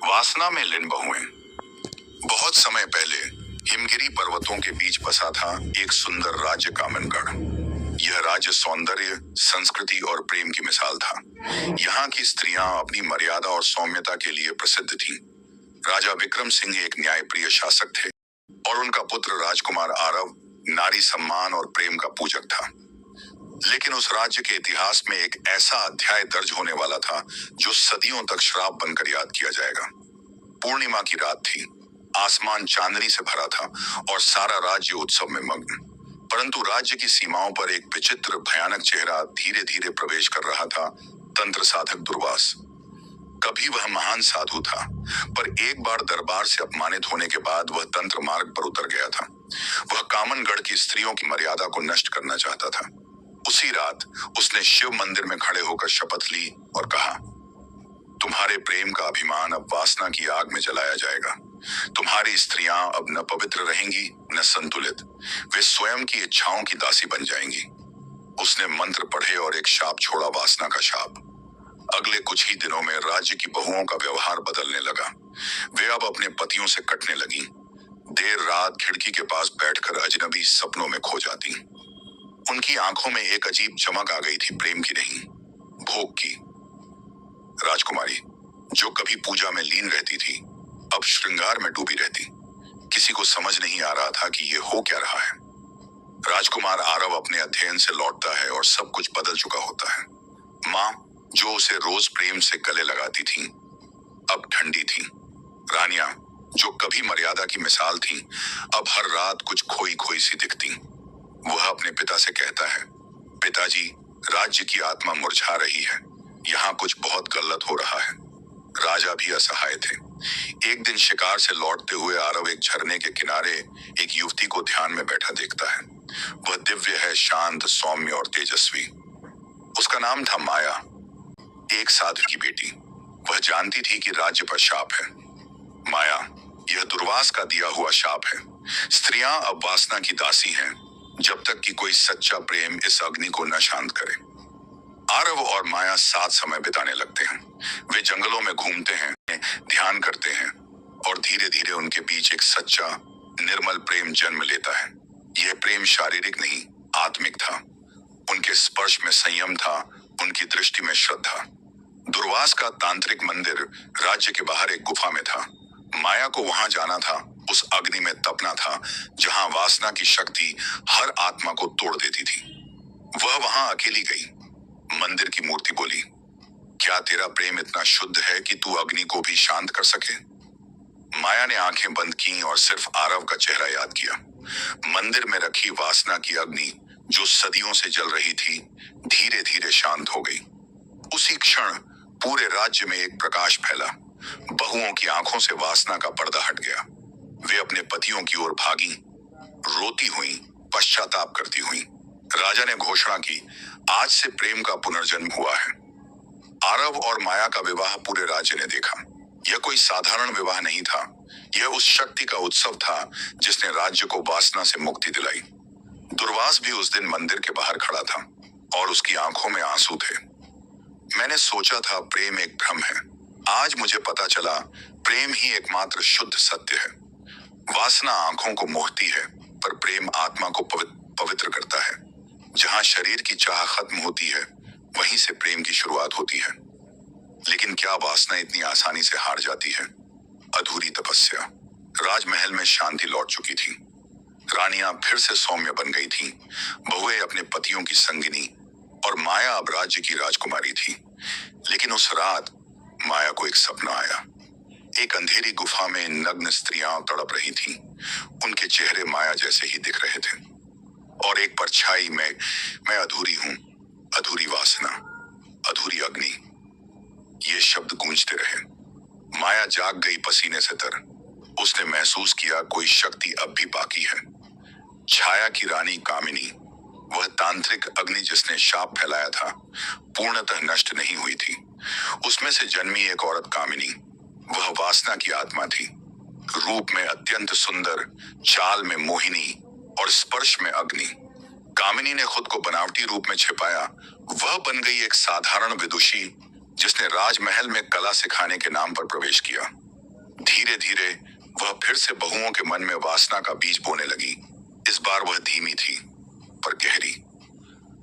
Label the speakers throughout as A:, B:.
A: वासना में लीन बहुएं। बहुत समय पहले हिमगिरी पर्वतों के बीच बसा था एक सुंदर राज्य कामनगढ़। यह राज्य सौंदर्य, संस्कृति और प्रेम की मिसाल था। यहाँ की स्त्रियां अपनी मर्यादा और सौम्यता के लिए प्रसिद्ध थीं। राजा विक्रम सिंह एक न्यायप्रिय शासक थे और उनका पुत्र राजकुमार आरव नारी सम्मान और प्रेम का पूजक था। लेकिन उस राज्य के इतिहास में एक ऐसा अध्याय दर्ज होने वाला था जो सदियों तक श्राप बनकर याद किया जाएगा। पूर्णिमा की रात थी। आसमान चांदनी से भरा था और सारा राज्य उत्सव में मग्न। परंतु राज्य की सीमाओं पर एक विचित्र भयानक चेहरा धीरे धीरे प्रवेश कर रहा था, तंत्र साधक दुर्वास। कभी वह महान साधु था, पर एक बार दरबार से अपमानित होने के बाद वह तंत्र मार्ग पर उतर गया था। वह कामनगढ़ की स्त्रियों की मर्यादा को नष्ट करना चाहता था। उसी रात उसने शिव मंदिर में खड़े होकर शपथ ली और कहा, तुम्हारे प्रेम का अभिमान अब वासना की आग में जलाया जाएगा। तुम्हारी स्त्रियां अब न पवित्र रहेंगी न संतुलित। वे स्वयं की इच्छाओं की दासी बन जाएंगी। उसने मंत्र पढ़े और एक शाप छोड़ा, वासना का शाप। अगले कुछ ही दिनों में राज्य की बहुओं का व्यवहार बदलने लगा। वे अब अपने पतियों से कटने लगी। देर रात खिड़की के पास बैठकर अजनबी सपनों में खो जाती। उनकी आंखों में एक अजीब चमक आ गई थी, प्रेम की नहीं, भोग की। राजकुमारी, जो कभी पूजा में लीन रहती थी, अब श्रृंगार में डूबी रहती। किसी को समझ नहीं आ रहा था कि ये हो क्या रहा है। राजकुमार आरव अपने अध्ययन से लौटता है और सब कुछ बदल चुका होता है। माँ, जो उसे रोज प्रेम से गले लगाती थी, अब ठंडी थी। रानियां, जो कभी मर्यादा की मिसाल थी, अब हर रात कुछ खोई खोई सी दिखती। वह अपने पिता से कहता है, पिताजी, राज्य की आत्मा मुरझा रही है। यहाँ कुछ बहुत गलत हो रहा है। राजा भी असहाय थे। एक दिन शिकार से लौटते हुए आरव एक झरने के किनारे एक युवती को ध्यान में बैठा देखता है। वह दिव्य है, शांत, सौम्य और तेजस्वी। उसका नाम था माया, एक साधु की बेटी। वह जानती थी कि राज्य पर शाप है। माया, यह दुर्वास का दिया हुआ शाप है। स्त्रियां अब वासना की दासी हैं, जब तक कि कोई सच्चा प्रेम इस अग्नि को न शांत करे। आरव और माया साथ समय बिताने लगते हैं। वे जंगलों में घूमते हैं, ध्यान करते हैं और धीरे धीरे उनके बीच एक सच्चा, निर्मल प्रेम जन्म लेता है। यह प्रेम शारीरिक नहीं, आत्मिक था। उनके स्पर्श में संयम था, उनकी दृष्टि में श्रद्धा। दुर्वास का तांत्रिक मंदिर राज्य के बाहर एक गुफा में था। माया को वहां जाना था, उस अग्नि में तपना था जहां वासना की शक्ति हर आत्मा को तोड़ देती थी। वह वहां अकेली गई। मंदिर की मूर्ति बोली, क्या तेरा प्रेम इतना शुद्ध है कि तू अग्नि को भी शांत कर सके? माया ने आंखें बंद की और सिर्फ आरव का चेहरा याद किया। मंदिर में रखी वासना की अग्नि, जो सदियों से जल रही थी, धीरे धीरे शांत हो गई। उसी क्षण पूरे राज्य में एक प्रकाश फैला। बहुओं की आंखों से वासना का पर्दा हट गया। वे अपने पतियों की ओर भागी, रोती हुई, पश्चाताप करती हुई। राजा ने घोषणा की, आज से प्रेम का पुनर्जन्म हुआ है। आरव और माया का विवाह पूरे राज्य ने देखा। यह कोई साधारण विवाह नहीं था। यह उस शक्ति का उत्सव था जिसने राज्य को वासना से मुक्ति दिलाई। दुर्वास भी उस दिन मंदिर के बाहर खड़ा था और उसकी आंखों में आंसू थे। मैंने सोचा था प्रेम एक भ्रम है। आज मुझे पता चला, प्रेम ही एकमात्र शुद्ध सत्य है। वासना आंखों को मोहती है, पर प्रेम आत्मा को पवित्र करता है। जहां शरीर की चाह खत्म होती है, वहीं से प्रेम की शुरुआत होती है। लेकिन क्या वासना इतनी आसानी से हार जाती है? अधूरी तपस्या। राजमहल में शांति लौट चुकी थी। रानियां फिर से सौम्य बन गई थीं। बहुएं अपने पतियों की संगिनी और माया अब राज्य की राजकुमारी थी। लेकिन उस रात माया को एक सपना आया। एक अंधेरी गुफा में नग्न स्त्रियां तड़प रही थीं। उनके चेहरे माया जैसे ही दिख रहे थे और एक परछाई में, मैं अधूरी हूं, अधूरी वासना, अधूरी अग्नि, ये शब्द गूंजते रहे। माया जाग गई पसीने से तर। उसने महसूस किया कोई शक्ति अब भी बाकी है। छाया की रानी कामिनी, वह तांत्रिक अग्नि जिसने शाप फैलाया था, पूर्णतः नष्ट नहीं हुई थी। उसमें से जन्मी एक औरत कामिनी, वह वासना की आत्मा थी। रूप में अत्यंत सुंदर, चाल में मोहिनी और स्पर्श में अग्नि। कामिनी ने खुद को बनावटी रूप में छिपाया। वह बन गई एक साधारण विदुषी जिसने राजमहल में कला सिखाने के नाम पर प्रवेश किया। धीरे धीरे वह फिर से बहुओं के मन में वासना का बीज बोने लगी। इस बार वह धीमी थी पर गहरी।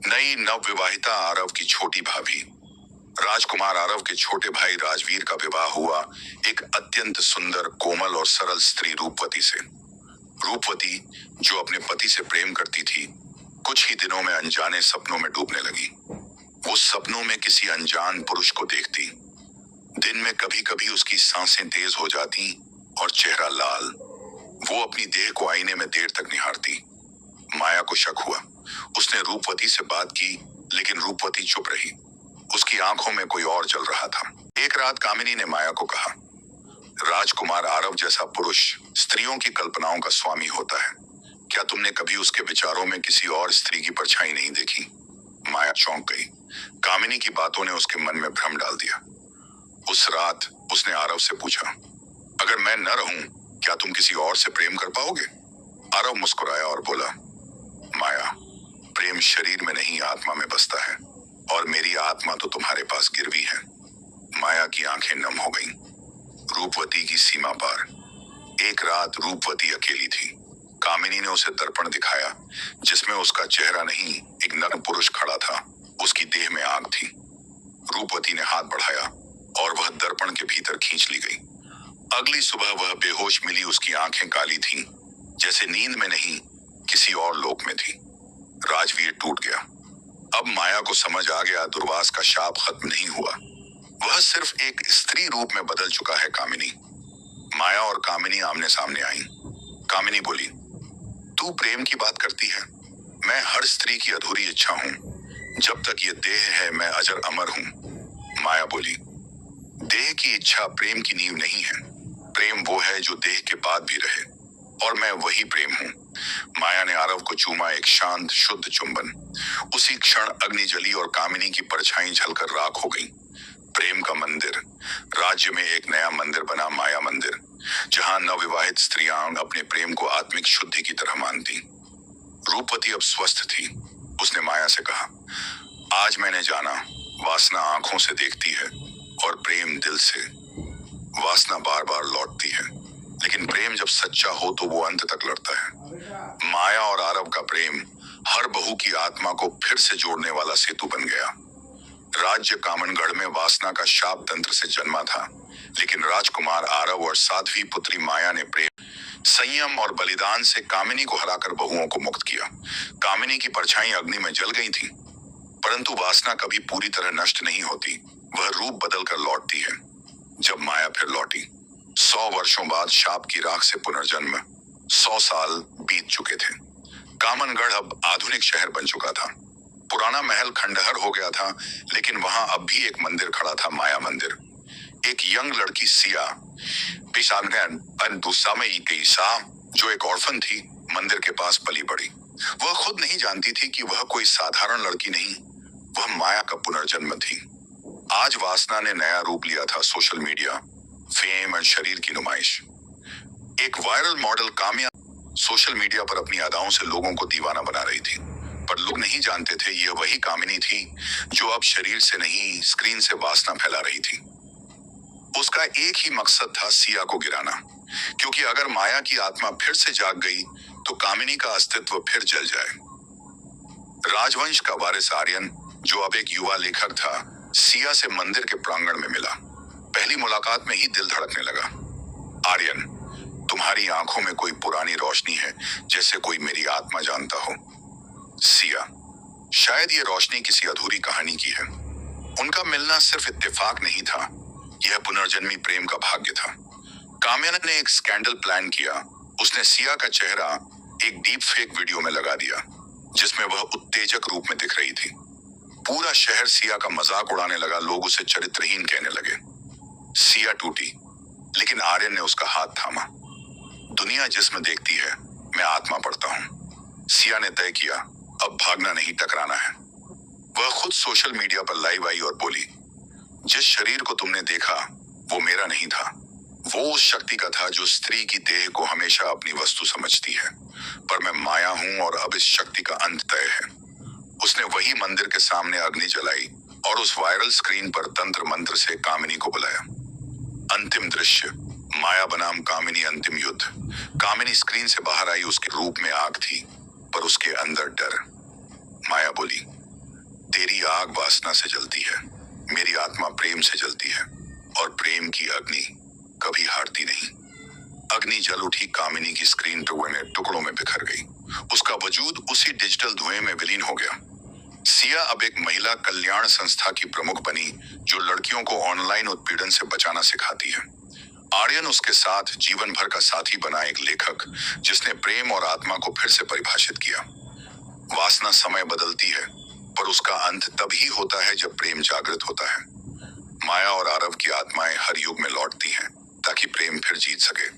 A: नई नवविवाहिता आरव की छोटी भाभी। राजकुमार आरव के छोटे भाई राजवीर का विवाह हुआ एक अत्यंत सुंदर, कोमल और सरल स्त्री रूपवती से। रूपवती, जो अपने पति से प्रेम करती थी, कुछ ही दिनों में अनजाने सपनों में डूबने लगी। वो सपनों में किसी अनजान पुरुष को देखती। दिन में कभी कभी उसकी सांसें तेज हो जाती और चेहरा लाल। वो अपनी देह को आईने में देर तक निहारती। माया को शक हुआ। उसने रूपवती से बात की, लेकिन रूपवती चुप रही। उसकी आंखों में कोई और चल रहा था। एक रात कामिनी ने माया को कहा, राजकुमार आरव जैसा पुरुष स्त्रियों की कल्पनाओं का स्वामी होता है। क्या तुमने कभी उसके विचारों में किसी और स्त्री की परछाई नहीं देखी? माया चौंक गई। कामिनी की बातों ने उसके मन में भ्रम डाल दिया। उस रात उसने आरव से पूछा, अगर मैं न रहूं, क्या तुम किसी और से प्रेम कर पाओगे? आरव मुस्कुराया और बोला, माया, प्रेम शरीर में नहीं आत्मा में बसता है, और मेरी आत्मा तो तुम्हारे पास गिरवी है। माया की आंखें नम हो गईं। रूपवती की सीमा पार। एक रात रूपवती अकेली थी। कामिनी ने उसे दर्पण दिखाया, जिसमें उसका चेहरा नहीं, एक नग्न पुरुष खड़ा था। उसकी देह में आग थी। रूपवती ने हाथ बढ़ाया और वह दर्पण के भीतर खींच ली गई। अगली सुबह वह बेहोश मिली। उसकी आंखें काली थीं, जैसे नींद में नहीं, किसी और लोक में थी। राजवीर टूट गया। अब माया को समझ आ गया, दुर्वास का शाप खत्म नहीं हुआ। वह सिर्फ एक स्त्री रूप में बदल चुका है। कामिनी। माया और कामिनी आमने सामने आई। कामिनी बोली, तू प्रेम की बात करती है। मैं हर स्त्री की अधूरी इच्छा हूँ। जब तक ये देह है, मैं अजर अमर हूँ। माया बोली, देह की इच्छा प्रेम की नींव नहीं है। प्रेम वो है जो देह के बाद भी रहे, और मैं वही प्रेम हूँ। माया ने आरव को चूमा, एक शांत शुद्ध चुंबन। उसी क्षण अग्नि जली और कामिनी की परछाई झलकर राख हो गई। प्रेम का मंदिर। राज्य में एक नया मंदिर बना, माया मंदिर, जहां नवविवाहित स्त्रियां अपने प्रेम को आत्मिक शुद्धि की तरह मानती। रूपवती अब स्वस्थ थी। उसने माया से कहा, आज मैंने जाना, वासना आंखों से देखती है और प्रेम दिल से। वासना बार बार लौटती है, लेकिन प्रेम जब सच्चा हो तो वो अंत तक लड़ता है। माया और आरव का प्रेम हर बहू की आत्मा को फिर से जोड़ने वाला सेतु बन गया। राज्य कामनगढ़ में वासना का शाप तंत्र से जन्मा था, लेकिन राजकुमार आरव और साध्वी पुत्री माया ने प्रेम, संयम और बलिदान से कामिनी को हराकर बहुओं को मुक्त किया। कामिनी की परछाई अग्नि में जल गई थी, परंतु वासना कभी पूरी तरह नष्ट नहीं होती। वह रूप बदल कर लौटती है। जब माया फिर लौटी, 100 वर्षों बाद शाप की राख से पुनर्जन्म। 100 साल बीत चुके थे। कामनगढ़ अब आधुनिक शहर बन चुका था। पुराना महल खंडहर हो गया था, लेकिन वहां अब भी एक मंदिर खड़ा था, माया मंदिर। एक यंग लड़की सिया, जो एक ऑर्फन थी, मंदिर के पास पली बड़ी। वह खुद नहीं जानती थी कि वह कोई साधारण लड़की नहीं, वह माया का पुनर्जन्म थी। आज वासना ने नया रूप लिया था। सोशल मीडिया, फेम और शरीर की नुमाइश। एक viral model Kamya social media पर अपनी अदाओं से लोगों को दीवाना बना रही थी, पर लोग नहीं जानते थे यह वही कामिनी थी जो अब शरीर से नहीं, स्क्रीन से वासना फैला रही थी। उसका एक ही मकसद था, सिया को गिराना, क्योंकि अगर माया की आत्मा फिर से जाग गई तो कामिनी का अस्तित्व फिर जल जाए। राजवंश का वारिस आर्यन, जो अब एक युवा लेखक था, सिया से मंदिर के प्रांगण में मिला। पहली मुलाकात में ही दिल धड़कने लगा। आर्यन, तुम्हारी आंखों में कोई पुरानी रोशनी है, जैसे कोई मेरी आत्मा जानता हो। सिया, शायद ये रोशनी किसी अधूरी कहानी की है। उनका मिलना सिर्फ इत्तेफाक नहीं था, यह पुनर्जन्मी प्रेम का भाग्य था। काम्या ने एक स्कैंडल प्लान किया। उसने सिया का चेहरा एक डीप फेक वीडियो में लगा दिया, जिसमें वह उत्तेजक रूप में दिख रही थी। पूरा शहर सिया का मजाक उड़ाने लगा। लोग उसे चरित्रहीन कहने लगे। सिया टूटी, लेकिन आर्यन ने उसका हाथ थामा। दुनिया जिस्म देखती है, मैं आत्मा पढ़ता हूँ। सिया ने तय किया, अब भागना नहीं, टकराना है। वह खुद सोशल मीडिया पर लाइव आई और बोली, जिस शरीर को तुमने देखा वो मेरा नहीं था। वो उस शक्ति का था जो स्त्री की देह को हमेशा अपनी वस्तु समझती है, पर मैं माया हूं और अब इस शक्ति का अंत तय है। उसने वही मंदिर के सामने अग्नि जलाई और उस वायरल स्क्रीन पर तंत्र मंत्र से कामिनी को बुलाया। अंतिम दृश्य, माया माया बनाम कामिनी अंतिम युद्ध। कामिनी स्क्रीन से बाहर आई, उसके रूप में आग थी पर उसके अंदर डर। माया बोली, तेरी आग वासना से जलती है, मेरी आत्मा प्रेम से जलती है और प्रेम की अग्नि कभी हारती नहीं। अग्नि जल उठी, कामिनी की स्क्रीन टुकड़ों में बिखर गई। उसका वजूद उसी डिजिटल धुएं में विलीन हो गया। सिया अब एक महिला कल्याण संस्था की प्रमुख बनी जो लड़कियों को ऑनलाइन उत्पीड़न से बचाना सिखाती है। आर्यन उसके साथ जीवन भर का साथी बना, एक लेखक जिसने प्रेम और आत्मा को फिर से परिभाषित किया। वासना समय बदलती है पर उसका अंत तभी होता है जब प्रेम जागृत होता है। माया और आरव की आत्माएं हर युग में लौटती हैं ताकि प्रेम फिर जीत सके।